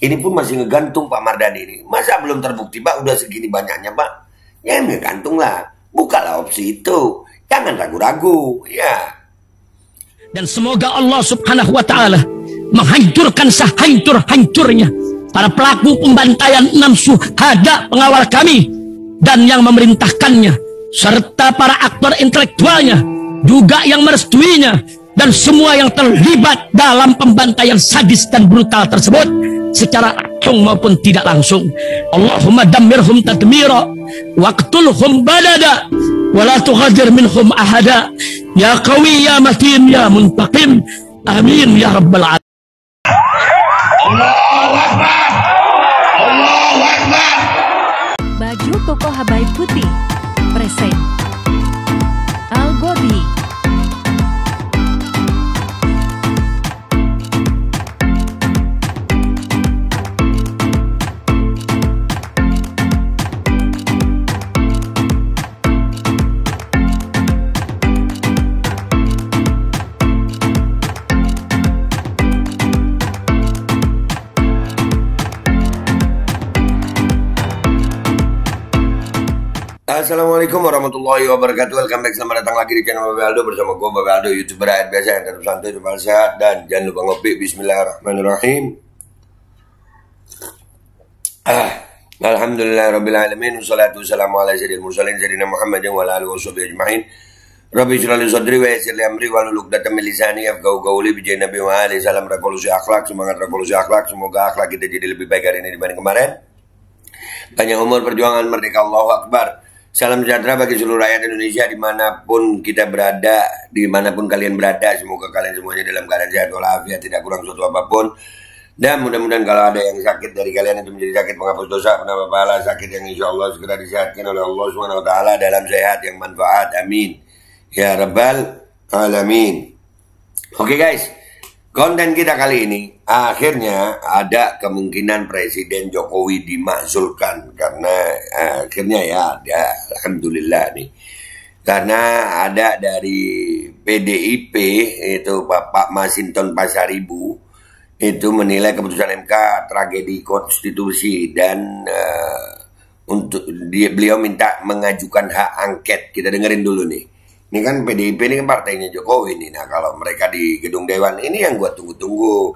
Ini pun masih ngegantung Pak Mardhani ini. Masa belum terbukti Pak? Udah segini banyaknya Pak. Ya ngegantung lah. Bukalah opsi itu. Jangan ragu-ragu. Ya. Dan semoga Allah subhanahu wa ta'ala menghancurkan sehancur-hancurnya para pelaku pembantaian 6 syuhada pengawal kami dan yang memerintahkannya, serta para aktor intelektualnya juga yang merestuinya, dan semua yang terlibat dalam pembantaian sadis dan brutal tersebut secara langsung maupun tidak langsung. Allahumma dammirhum tadmira waqtulhum badada wala tughadir minhum ahada ya qawi ya matin ya muntaqim amin ya rabbal alamin. Allahu Akbar, Allahu Akbar. Baju koko Habaib putih present Al Body. Assalamualaikum warahmatullahi wabarakatuh. Welcome back, selamat datang lagi di channel Babe Aldo bersama gue Babe Aldo, YouTuber rakyat biasa yang tetap santai, tetap sehat, dan jangan lupa ngopi. Bismillahirrahmanirrahim. Alhamdulillahirabbil alamin, wassalatu wassalamu ala sayyidil mursalin sayyidina Muhammadin wa ala alihi washabihi ajmain. Rabbi shrah li sadri wa yassir li amri wahlul 'uqdatam min lisani yafqahu qawli. Bi Nabi wa alihi salam revolusi akhlak, semangat revolusi akhlak. Semoga akhlak kita jadi lebih baik hari ini dibanding kemarin. Panjang umur, perjuangan, merdeka, Allahu Akbar. Salam sejahtera bagi seluruh rakyat Indonesia dimanapun kita berada, dimanapun kalian berada. Semoga kalian semuanya dalam keadaan sehat walafiat, tidak kurang suatu apapun. Dan mudah-mudahan kalau ada yang sakit dari kalian itu menjadi sakit penghapus dosa, penambah pahala, sakit yang insya Allah segera disehatkan oleh Allah SWT dalam sehat yang manfaat. Amin ya rabbal alamin. Oke guys, konten kita kali ini akhirnya ada kemungkinan Presiden Jokowi dimakzulkan karena akhirnya ya alhamdulillah nih, karena ada dari PDIP itu Bapak Masinton Pasaribu itu menilai keputusan MK tragedi konstitusi dan untuk beliau minta mengajukan hak angket. Kita dengerin dulu nih. Ini kan PDIP ini kan partainya Jokowi nih. Nah kalau mereka di gedung Dewan ini yang gua tunggu-tunggu.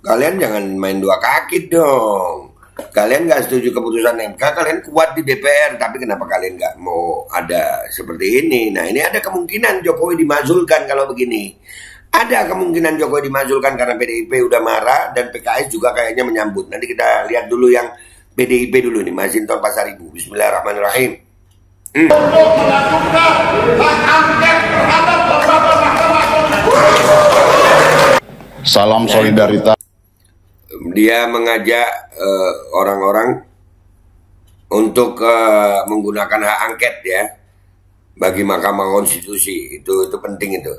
Kalian jangan main dua kaki dong. Kalian gak setuju keputusan MK, kalian kuat di DPR. Tapi kenapa kalian gak mau ada seperti ini? Nah ini ada kemungkinan Jokowi dimakzulkan kalau begini. Ada kemungkinan Jokowi dimakzulkan karena PDIP udah marah dan PKS juga kayaknya menyambut. Nanti kita lihat dulu yang PDIP dulu nih, Masinton Pasaribu. Bismillahirrahmanirrahim. Untuk melakukan hak angket terhadap beberapa mahkamah konstitusi. Salam solidaritas. Dia mengajak orang-orang untuk menggunakan hak angket ya bagi Mahkamah Konstitusi. Itu penting itu.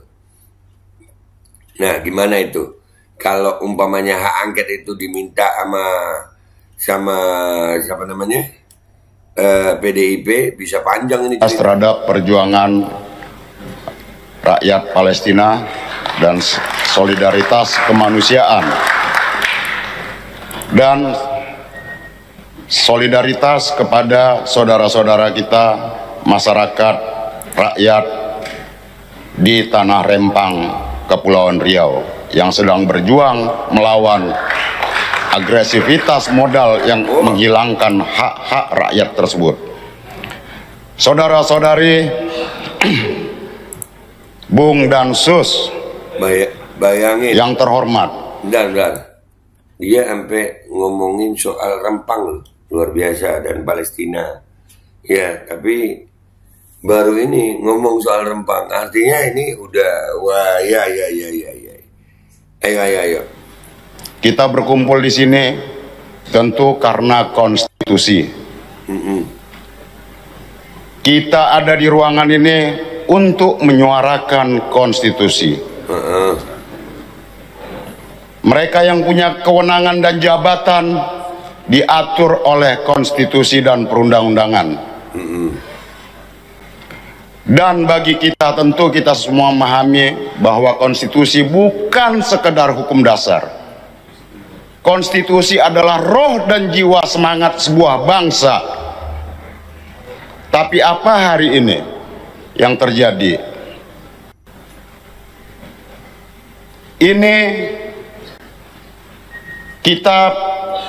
Nah, gimana itu? Kalau umpamanya hak angket itu diminta sama siapa namanya? PDIP, bisa panjang ini Terhadap perjuangan rakyat Palestina dan solidaritas kemanusiaan dan solidaritas kepada saudara-saudara kita, masyarakat rakyat di Tanah Rempang, Kepulauan Riau yang sedang berjuang melawan agresivitas modal yang menghilangkan hak-hak rakyat tersebut. Saudara-saudari, Bung dan Sus, bayangin yang terhormat. Bentar. Dia sampai ngomongin soal Rempang, luar biasa, dan Palestina. Ya, tapi baru ini ngomong soal Rempang. Artinya ini udah, wah, ya. Ayo. Kita berkumpul di sini tentu karena konstitusi. Kita ada di ruangan ini untuk menyuarakan konstitusi. Mereka yang punya kewenangan dan jabatan diatur oleh konstitusi dan perundang-undangan. Dan bagi kita tentu kita semua memahami bahwa konstitusi bukan sekedar hukum dasar. konstitusi adalah roh dan jiwa semangat sebuah bangsa. Tapi apa hari ini yang terjadi? Ini kita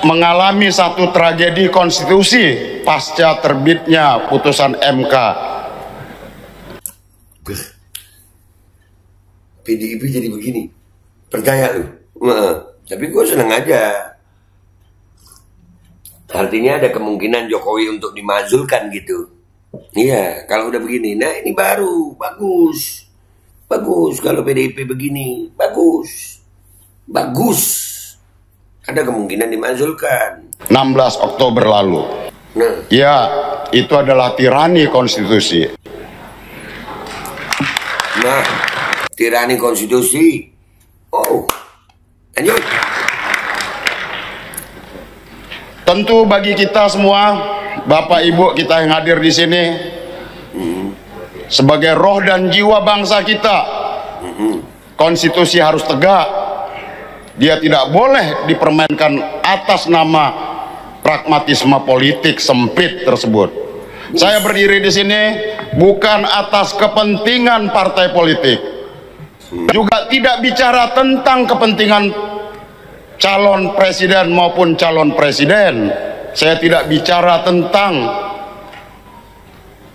mengalami satu tragedi konstitusi pasca terbitnya putusan MK. PDIP jadi begini, percaya lu? Tapi gue seneng aja. Artinya ada kemungkinan Jokowi untuk dimazulkan gitu. Iya, kalau udah begini, nah ini baru bagus, bagus. Kalau PDIP begini, bagus, bagus. Ada kemungkinan dimazulkan. 16 Oktober lalu. Nah, Ya, itu adalah tirani konstitusi. nah, tirani konstitusi. Oh, lanjut. Tentu bagi kita semua, Bapak Ibu kita yang hadir di sini, sebagai roh dan jiwa bangsa kita, konstitusi harus tegak. Dia tidak boleh dipermainkan atas nama pragmatisme politik sempit tersebut. Saya berdiri di sini bukan atas kepentingan partai politik, juga tidak bicara tentang kepentingan calon presiden maupun calon presiden. Saya tidak bicara tentang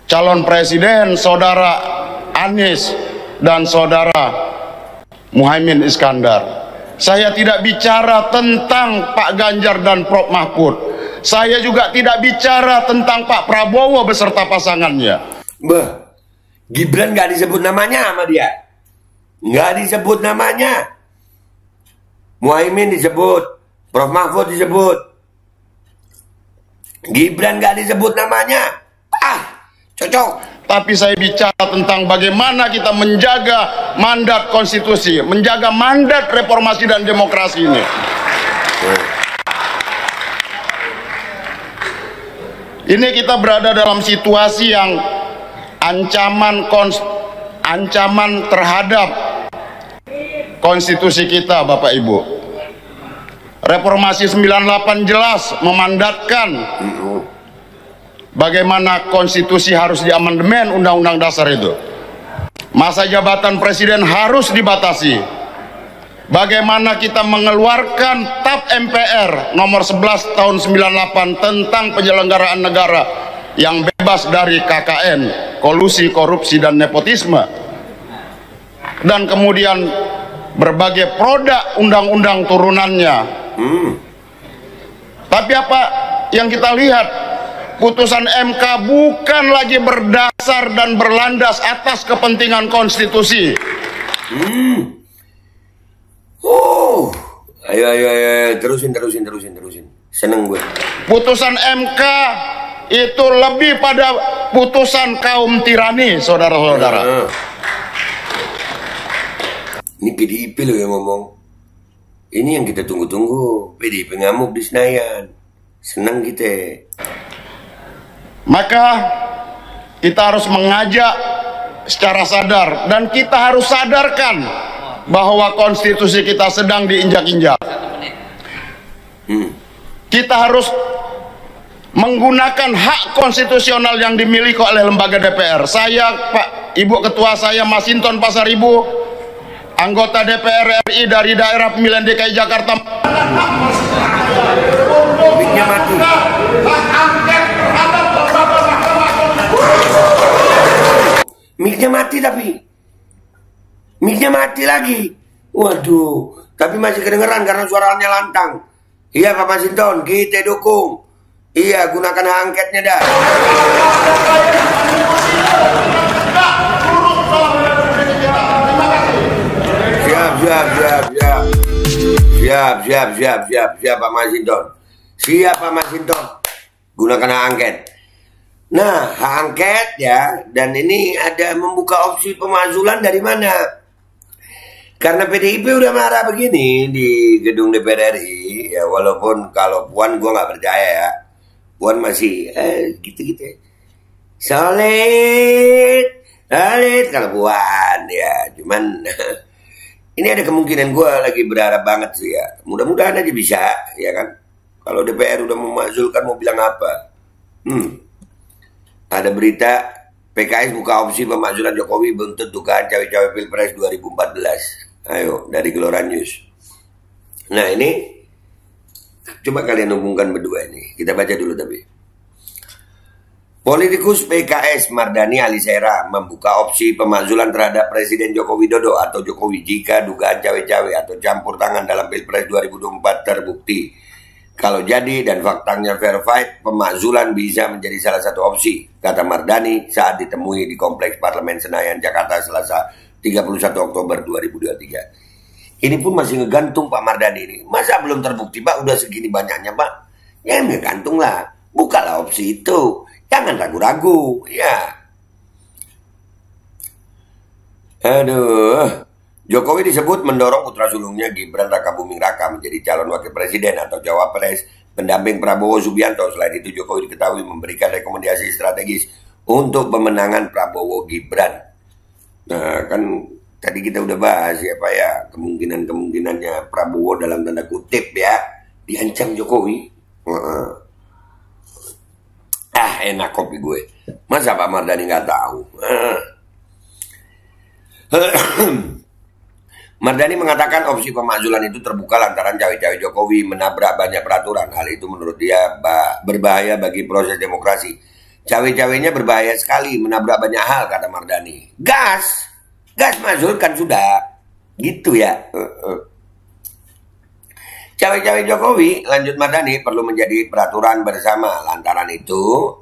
calon presiden saudara Anies dan saudara Muhaimin Iskandar. Saya tidak bicara tentang Pak Ganjar dan Prof Mahfud. Saya juga tidak bicara tentang Pak Prabowo beserta pasangannya. Bah, Gibran nggak disebut namanya sama dia, nggak disebut namanya. Muhaimin disebut, Prof Mahfud disebut, Gibran nggak disebut namanya. Cocok. Tapi saya bicara tentang bagaimana kita menjaga mandat konstitusi, menjaga mandat reformasi dan demokrasi ini. Ini kita berada dalam situasi yang ancaman terhadap konstitusi kita, Bapak Ibu. Reformasi 98 jelas memandatkan bagaimana konstitusi harus diamandemen undang-undang dasar itu. Masa jabatan presiden harus dibatasi. Bagaimana kita mengeluarkan TAP MPR nomor 11 tahun 98 tentang penyelenggaraan negara yang bebas dari KKN, kolusi, korupsi, dan nepotisme. Dan kemudian berbagai produk undang-undang turunannya. Tapi apa yang kita lihat? Putusan MK bukan lagi berdasar dan berlandas atas kepentingan konstitusi. Ayo, terusin. Seneng gue. Putusan MK itu lebih pada putusan kaum tirani, saudara-saudara. Ini PDIP loh yang ngomong. Ini yang kita tunggu-tunggu. PDIP ngamuk di Senayan. Seneng kita. Maka kita harus mengajak secara sadar, dan kita harus sadarkan bahwa konstitusi kita sedang diinjak-injak. Kita harus menggunakan hak konstitusional yang dimiliki oleh lembaga DPR. Saya, Pak Ibu Ketua saya, Masinton Pasaribu, anggota DPR RI dari daerah pemilihan DKI Jakarta. Miknya mati. Miknya mati tapi. Miknya mati lagi. Waduh, tapi masih kedengeran karena suaranya lantang. Iya Pak Masinton, kita dukung. Iya, gunakan hak angketnya dah. Siap Pak Masinton. Siap Pak Masinton. Gunakan hak angket. Nah, hak angket ya, dan ini ada membuka opsi pemazulan dari mana? Karena PDIP udah marah begini di gedung DPR RI, ya walaupun kalau Puan gue nggak percaya ya, Puan masih gitu-gitu. Solid kalau Puan ya, cuman Ini ada kemungkinan, gue lagi berharap banget sih ya. Mudah-mudahan aja bisa, ya kan. Kalau DPR udah memakzulkan mau bilang apa? Ada berita PKS buka opsi pemakzulan Jokowi bentuk dugaan cawe-cawe Pilpres 2014. Ayo, dari Gelora News. Nah ini, coba kalian hubungkan berdua ini. Kita baca dulu tapi. Politikus PKS Mardani Alisera membuka opsi pemakzulan terhadap Presiden Joko Widodo atau Jokowi jika dugaan cawe-cawe atau campur tangan dalam Pilpres 2024 terbukti. Kalau jadi dan faktanya verified, pemakzulan bisa menjadi salah satu opsi, kata Mardani saat ditemui di Kompleks Parlemen Senayan, Jakarta, Selasa 31 Oktober 2023. Ini pun masih ngegantung Pak Mardani ini. Masa belum terbukti Pak? Udah segini banyaknya Pak. Ya ngegantung lah. Bukalah opsi itu. Jangan ragu-ragu, ya. Aduh, Jokowi disebut mendorong putra sulungnya Gibran Rakabuming Raka menjadi calon wakil presiden atau cawapres pendamping Prabowo Subianto. Selain itu, Jokowi diketahui memberikan rekomendasi strategis untuk pemenangan Prabowo Gibran. Nah, kan tadi kita udah bahas ya Pak ya, kemungkinannya Prabowo dalam tanda kutip ya diancam Jokowi. Enak kopi gue. Masa Pak Mardani nggak tahu? Mardani mengatakan opsi pemakzulan itu terbuka lantaran cawe-cawe Jokowi menabrak banyak peraturan. Hal itu menurut dia berbahaya bagi proses demokrasi. Cawe-cawenya berbahaya sekali, menabrak banyak hal, kata Mardani. Gas mazulkan sudah. Gitu ya. Cawe-cawe Jokowi, lanjut Mardani, perlu menjadi peraturan bersama. Lantaran itu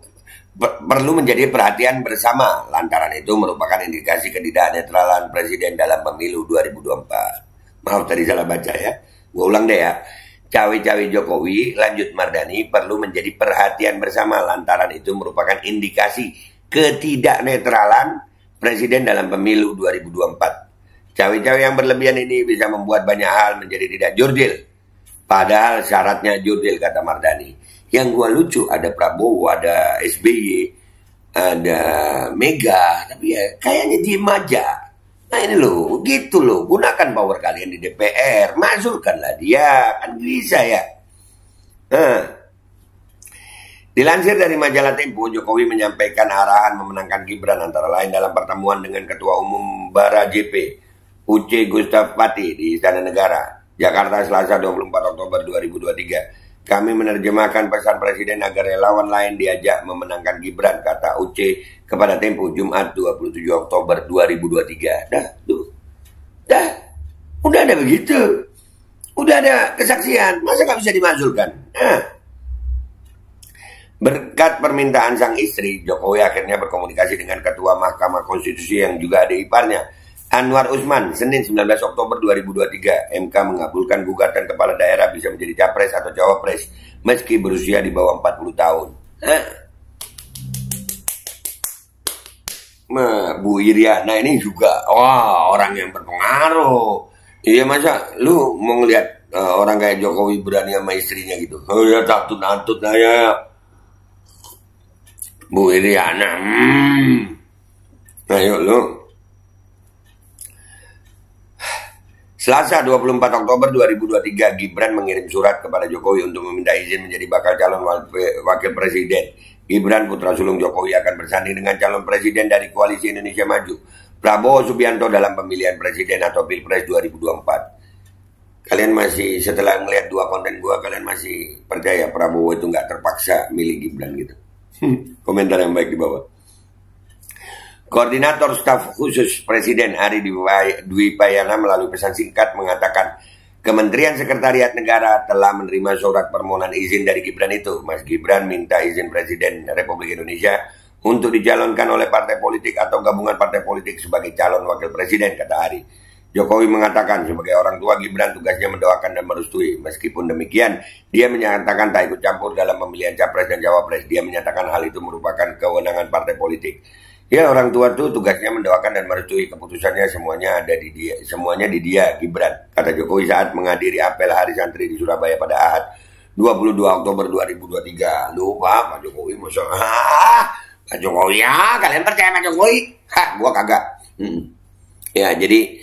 perlu menjadi perhatian bersama. Lantaran itu merupakan indikasi ketidaknetralan presiden dalam pemilu 2024. Maaf tadi salah baca ya. Gue ulang deh ya. Cawe-cawe Jokowi, lanjut Mardani, perlu menjadi perhatian bersama. Lantaran itu merupakan indikasi ketidaknetralan presiden dalam pemilu 2024. Cawe-cawe yang berlebihan ini bisa membuat banyak hal menjadi tidak jurdil. Padahal syaratnya jurdil, kata Mardani. Yang gua lucu ada Prabowo, ada SBY, ada Mega, tapi ya kayaknya diem aja. Nah ini loh, gitu loh, gunakan power kalian di DPR, mazulkanlah dia, kan bisa ya. Dilansir dari majalah Tempo, Jokowi menyampaikan arahan memenangkan Gibran antara lain dalam pertemuan dengan Ketua Umum Bara JP, Uce Gustaf Pati di Istana Negara, Jakarta, Selasa 24 Oktober 2023. Kami menerjemahkan pesan Presiden agar relawan lain diajak memenangkan Gibran, kata Uce kepada Tempo Jumat 27 Oktober 2023. Dah, udah ada begitu. Udah ada kesaksian, masa gak bisa dimazulkan? Berkat permintaan sang istri, Jokowi akhirnya berkomunikasi dengan Ketua Mahkamah Konstitusi yang juga ada iparnya, Anwar Usman, Senin 19 Oktober 2023, MK mengabulkan gugatan kepala daerah bisa menjadi capres atau cawapres meski berusia di bawah 40 tahun. Bu Iriana ini juga, orang yang berpengaruh. Iya masa lu mau ngeliat orang kayak Jokowi berani sama istrinya gitu? Oh ya takut-takut ya. Bu Iriana, ayo lu. Selasa 24 Oktober 2023, Gibran mengirim surat kepada Jokowi untuk meminta izin menjadi bakal calon wakil presiden. Gibran, putra sulung Jokowi, akan bersanding dengan calon presiden dari Koalisi Indonesia Maju, Prabowo Subianto, dalam pemilihan presiden atau Pilpres 2024. Kalian masih, setelah melihat dua konten gua, kalian masih percaya Prabowo itu nggak terpaksa milih Gibran gitu? Komentar yang baik di bawah. Koordinator Staf Khusus Presiden Ari Dwi Payana melalui pesan singkat mengatakan Kementerian Sekretariat Negara telah menerima surat permohonan izin dari Gibran itu. Mas Gibran minta izin Presiden Republik Indonesia untuk dicalonkan oleh partai politik atau gabungan partai politik sebagai calon wakil presiden, kata Ari. Jokowi mengatakan sebagai orang tua Gibran tugasnya mendoakan dan merestui. Meskipun demikian, dia menyatakan tak ikut campur dalam pemilihan capres dan cawapres. Dia menyatakan hal itu merupakan kewenangan partai politik. Ya, orang tua tuh tugasnya mendoakan dan merestui, keputusannya semuanya ada di dia, semuanya di dia, Gibran, kata Jokowi saat menghadiri apel Hari Santri di Surabaya pada Ahad 22 Oktober 2023. Lupa Pak Jokowi, masa Pak Jokowi ya, kalian percaya Pak Jokowi? Gua kagak. Ya, jadi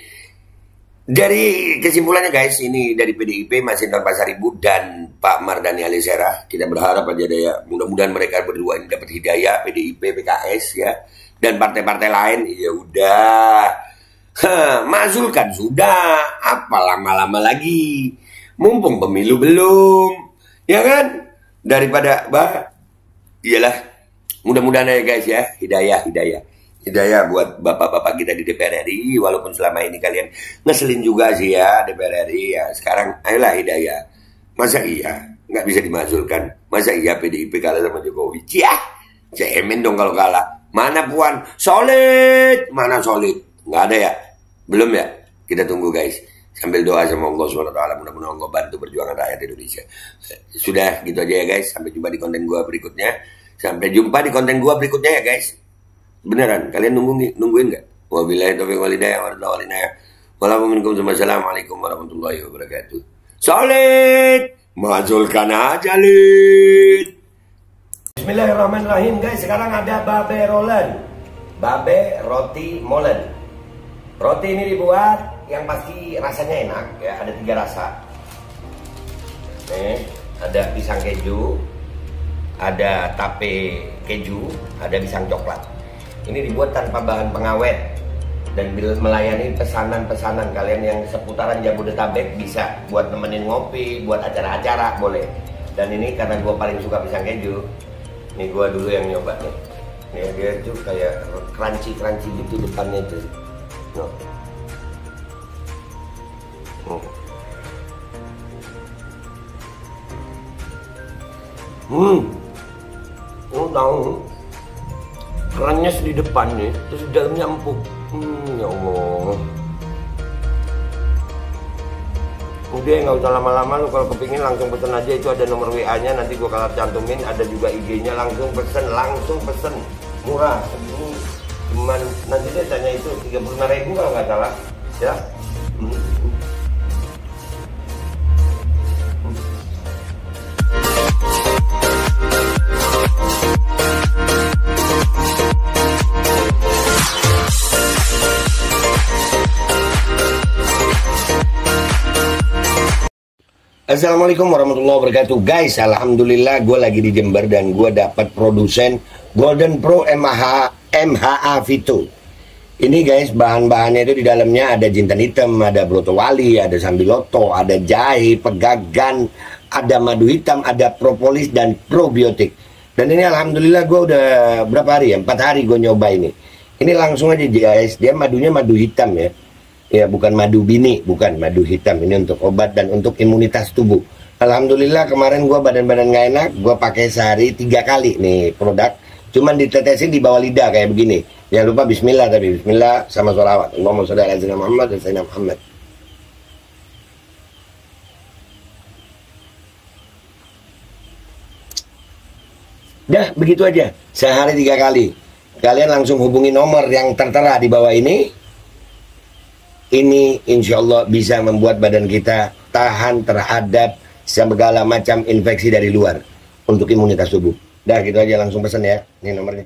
Dari kesimpulannya guys, ini dari PDIP Masinton Pasar Ibu dan Pak Mardhani Alisera, kita berharap aja deh ya, mudah-mudahan mereka berdua ini dapat hidayah, PDIP, PKS ya, dan partai-partai lain. Ya udah, mazulkan sudah, apa lama-lama lagi, mumpung pemilu belum, ya kan? Daripada iyalah, mudah-mudahan ya guys ya, hidayah buat bapak-bapak kita di DPR RI, walaupun selama ini kalian ngeselin juga sih ya DPR RI ya. Sekarang ayolah hidayah. Masa iya nggak bisa dimazulkan? Masa iya PDIP kalah sama Jokowi? Cemen dong kalau kalah. Mana Puan? Solid. Mana solid? Nggak ada ya? Belum ya? Kita tunggu guys. Sambil doa sama Allah SWT, mudah-mudahan Allah bantu perjuangan rakyat Indonesia. Sudah gitu aja ya guys. Sampai jumpa di konten gua berikutnya. Ya guys. Beneran, kalian nungguin nggak? Wabillahi taufiq wal hidayah Wassalamualaikum warahmatullahi wabarakatuh. Solid, mazulkan aja lid. Bismillahirrahmanirrahim guys. Sekarang ada babe rolen, babe roti molen. Roti ini dibuat yang pasti rasanya enak ya. Ada 3 rasa. Nih, ada pisang keju, ada tape keju, ada pisang coklat. Ini dibuat tanpa bahan pengawet dan melayani pesanan-pesanan kalian yang seputaran Jabodetabek, bisa buat nemenin ngopi, buat acara-acara boleh. Dan ini karena gue paling suka pisang keju, nih gue dulu yang nyoba nih. Nih dia tuh kayak crunchy gitu depannya tuh. Tahu kerannya di depan nih, terus di dalamnya empuk. Ya Allah. Udah nggak usah lama-lama, lu kalau kepingin langsung pesen aja, itu ada nomor WA-nya, nanti gua kalau cantumin, ada juga IG-nya, langsung pesen, murah. Segini cuman nanti dia tanya itu 35.000 kalau nggak salah, ya. Assalamualaikum warahmatullahi wabarakatuh guys. Alhamdulillah gue lagi di Jember dan gue dapat produsen Golden Pro MHA Vito. Ini guys, bahan-bahannya itu di dalamnya ada jintan hitam, ada broto wali, ada sambiloto, ada jahe, pegagan, ada madu hitam, ada propolis dan probiotik. Dan ini alhamdulillah gue udah berapa hari ya, 4 hari gue nyoba ini. Ini langsung aja guys, dia madunya madu hitam ya. Ya bukan madu bini, bukan madu hitam. Ini untuk obat dan untuk imunitas tubuh. Alhamdulillah kemarin gue badan-badan gak enak, gue pakai sehari 3 kali nih produk. Cuman ditetesin di bawah lidah kayak begini. Jangan lupa bismillah, tapi bismillah sama sholawat. Allahumma sholli ala sayyidina Muhammad dan sayyidina Muhammad. Dah begitu aja, sehari 3 kali. Kalian langsung hubungi nomor yang tertera di bawah ini. Ini insya Allah bisa membuat badan kita tahan terhadap segala macam infeksi dari luar untuk imunitas tubuh. Dah gitu aja, langsung pesan ya. Ini nomornya.